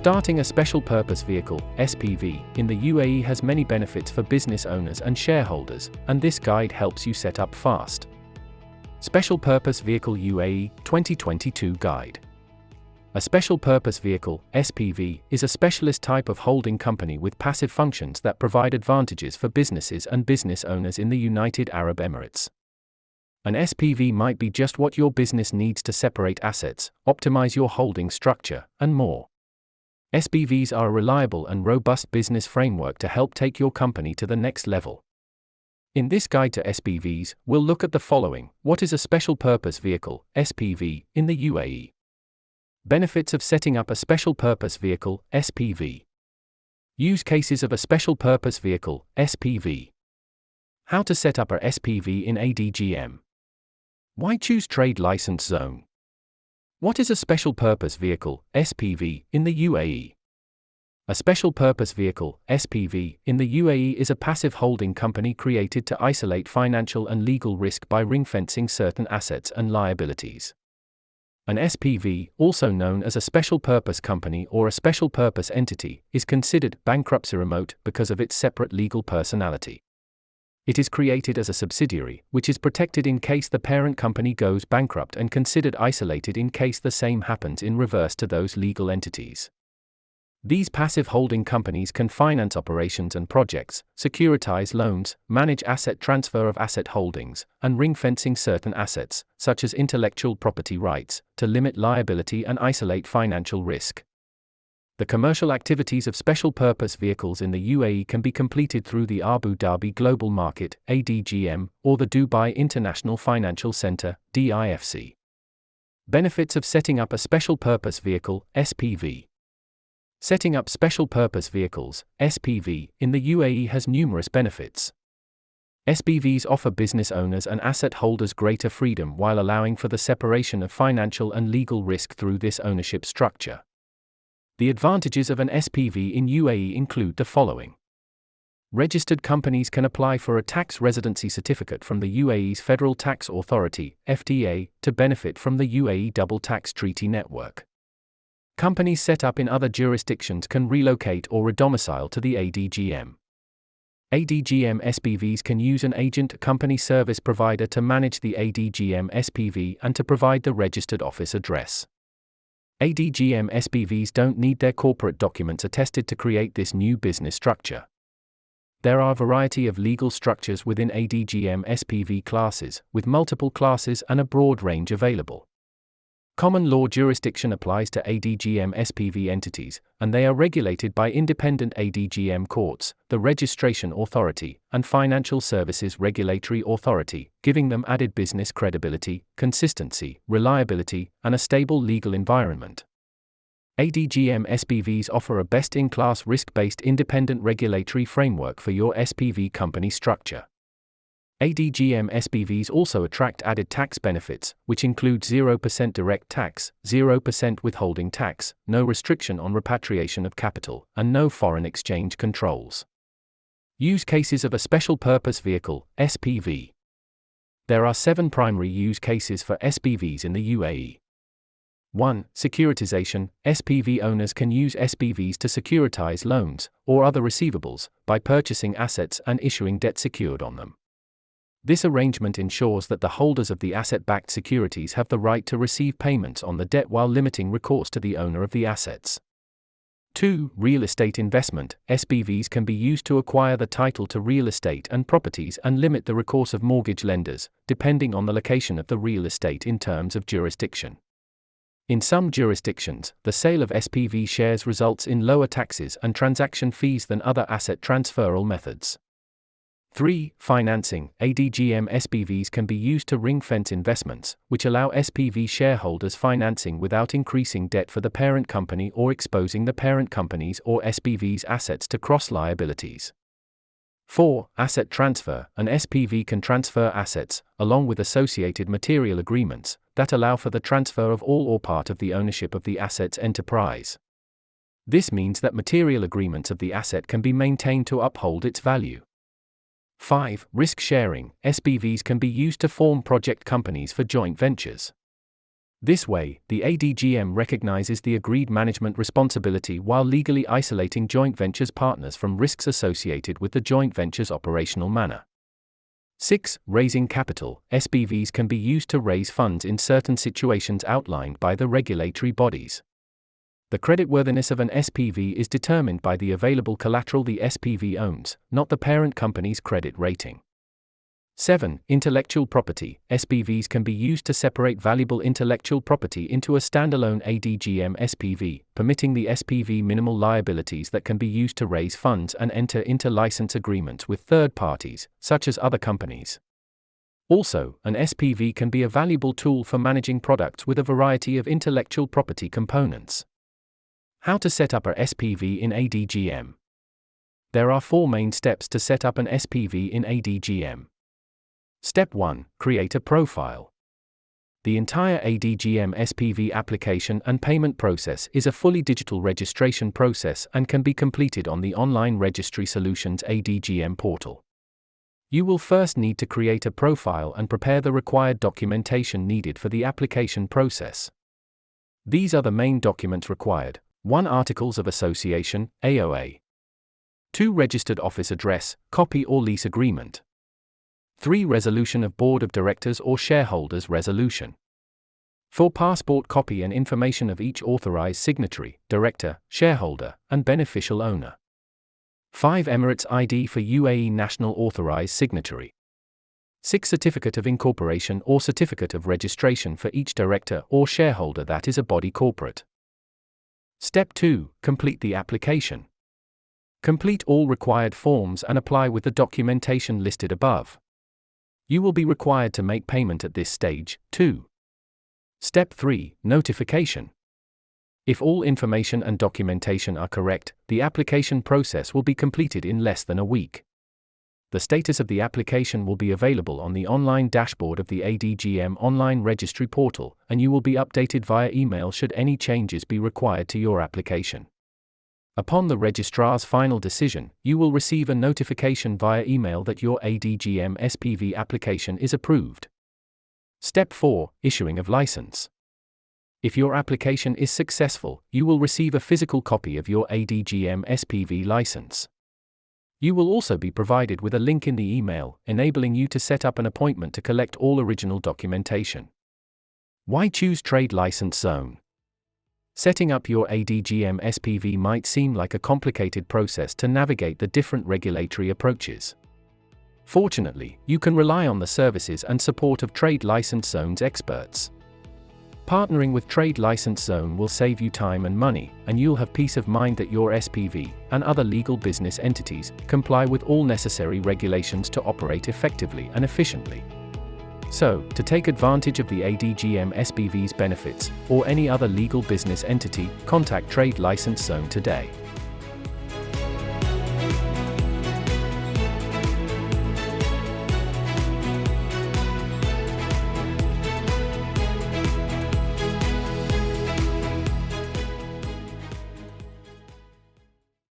Starting a special purpose vehicle, SPV, in the UAE has many benefits for business owners and shareholders, and this guide helps you set up fast. Special Purpose Vehicle UAE 2022 Guide. A special purpose vehicle, SPV, is a specialist type of holding company with passive functions that provide advantages for businesses and business owners in the United Arab Emirates. An SPV might be just what your business needs to separate assets, optimize your holding structure, and more. SPVs are a reliable and robust business framework to help take your company to the next level. In this guide to SPVs, we'll look at the following: what is a special purpose vehicle, SPV, in the UAE? Benefits of setting up a special purpose vehicle, SPV. Use cases of a special purpose vehicle, SPV. How to set up a SPV in ADGM. Why choose trade license zone? What is a special purpose vehicle, SPV, in the UAE? A special purpose vehicle, SPV, in the UAE is a passive holding company created to isolate financial and legal risk by ring-fencing certain assets and liabilities. An SPV, also known as a special purpose company or a special purpose entity, is considered bankruptcy remote because of its separate legal personality. It is created as a subsidiary, which is protected in case the parent company goes bankrupt and considered isolated in case the same happens in reverse to those legal entities. These passive holding companies can finance operations and projects, securitize loans, manage asset transfer of asset holdings, and ring-fencing certain assets, such as intellectual property rights, to limit liability and isolate financial risk. The commercial activities of special purpose vehicles in the UAE can be completed through the Abu Dhabi Global Market, ADGM, or the Dubai International Financial Center, DIFC. Benefits of setting up a special purpose vehicle, SPV. Setting up special purpose vehicles, SPV, in the UAE has numerous benefits. SPVs offer business owners and asset holders greater freedom while allowing for the separation of financial and legal risk through this ownership structure. The advantages of an SPV in UAE include the following. Registered companies can apply for a tax residency certificate from the UAE's Federal Tax Authority, FDA, to benefit from the UAE Double Tax Treaty network. Companies set up in other jurisdictions can relocate or redomicile to the ADGM. ADGM SPVs can use an agent company service provider to manage the ADGM SPV and to provide the registered office address. ADGM SPVs don't need their corporate documents attested to create this new business structure. There are a variety of legal structures within ADGM SPV classes, with multiple classes and a broad range available. Common law jurisdiction applies to ADGM SPV entities, and they are regulated by independent ADGM courts, the Registration Authority, and Financial Services Regulatory Authority, giving them added business credibility, consistency, reliability, and a stable legal environment. ADGM SPVs offer a best-in-class risk-based independent regulatory framework for your SPV company structure. ADGM SPVs also attract added tax benefits, which include 0% direct tax, 0% withholding tax, no restriction on repatriation of capital, and no foreign exchange controls. Use cases of a special purpose vehicle, SPV. There are 7 primary use cases for SPVs in the UAE. 1. Securitization. SPV owners can use SPVs to securitize loans, or other receivables, by purchasing assets and issuing debt secured on them. This arrangement ensures that the holders of the asset-backed securities have the right to receive payments on the debt while limiting recourse to the owner of the assets. 2. Real estate investment. SPVs can be used to acquire the title to real estate and properties and limit the recourse of mortgage lenders, depending on the location of the real estate in terms of jurisdiction. In some jurisdictions, the sale of SPV shares results in lower taxes and transaction fees than other asset transferal methods. 3. Financing. ADGM SPVs can be used to ring-fence investments, which allow SPV shareholders financing without increasing debt for the parent company or exposing the parent company's or SPV's assets to cross-liabilities. 4. Asset transfer. An SPV can transfer assets, along with associated material agreements, that allow for the transfer of all or part of the ownership of the asset's enterprise. This means that material agreements of the asset can be maintained to uphold its value. 5. Risk sharing. SPVs can be used to form project companies for joint ventures. This way, the ADGM recognizes the agreed management responsibility while legally isolating joint ventures partners from risks associated with the joint venture's operational manner. 6. Raising capital. SPVs can be used to raise funds in certain situations outlined by the regulatory bodies. The creditworthiness of an SPV is determined by the available collateral the SPV owns, not the parent company's credit rating. 7. Intellectual property. SPVs can be used to separate valuable intellectual property into a standalone ADGM SPV, permitting the SPV minimal liabilities that can be used to raise funds and enter into license agreements with third parties, such as other companies. Also, an SPV can be a valuable tool for managing products with a variety of intellectual property components. How to set up a SPV in ADGM. There are 4 main steps to set up an SPV in ADGM. Step 1. Create a profile. The entire ADGM SPV application and payment process is a fully digital registration process and can be completed on the Online Registry Solutions ADGM portal. You will first need to create a profile and prepare the required documentation needed for the application process. These are the main documents required. 1. Articles of Association, AOA. 2. Registered office address, copy or lease agreement. 3. Resolution of Board of Directors or Shareholders Resolution. 4. Passport copy and information of each authorized signatory, director, shareholder, and beneficial owner. 5. Emirates ID for UAE national authorized signatory. 6. Certificate of incorporation or certificate of registration for each director or shareholder that is a body corporate. Step 2. Complete the application. Complete all required forms and apply with the documentation listed above. You will be required to make payment at this stage, too. Step 3. Notification. If all information and documentation are correct, the application process will be completed in less than a week. The status of the application will be available on the online dashboard of the ADGM online registry portal, and you will be updated via email should any changes be required to your application. Upon the registrar's final decision, you will receive a notification via email that your ADGM SPV application is approved. Step 4. Issuing of license. If your application is successful, you will receive a physical copy of your ADGM SPV license. You will also be provided with a link in the email, enabling you to set up an appointment to collect all original documentation. Why choose Trade License Zone? Setting up your ADGM SPV might seem like a complicated process to navigate the different regulatory approaches. Fortunately, you can rely on the services and support of Trade License Zone's experts. Partnering with Trade License Zone will save you time and money, and you'll have peace of mind that your SPV and other legal business entities comply with all necessary regulations to operate effectively and efficiently. So, to take advantage of the ADGM SPV's benefits, or any other legal business entity, contact Trade License Zone today.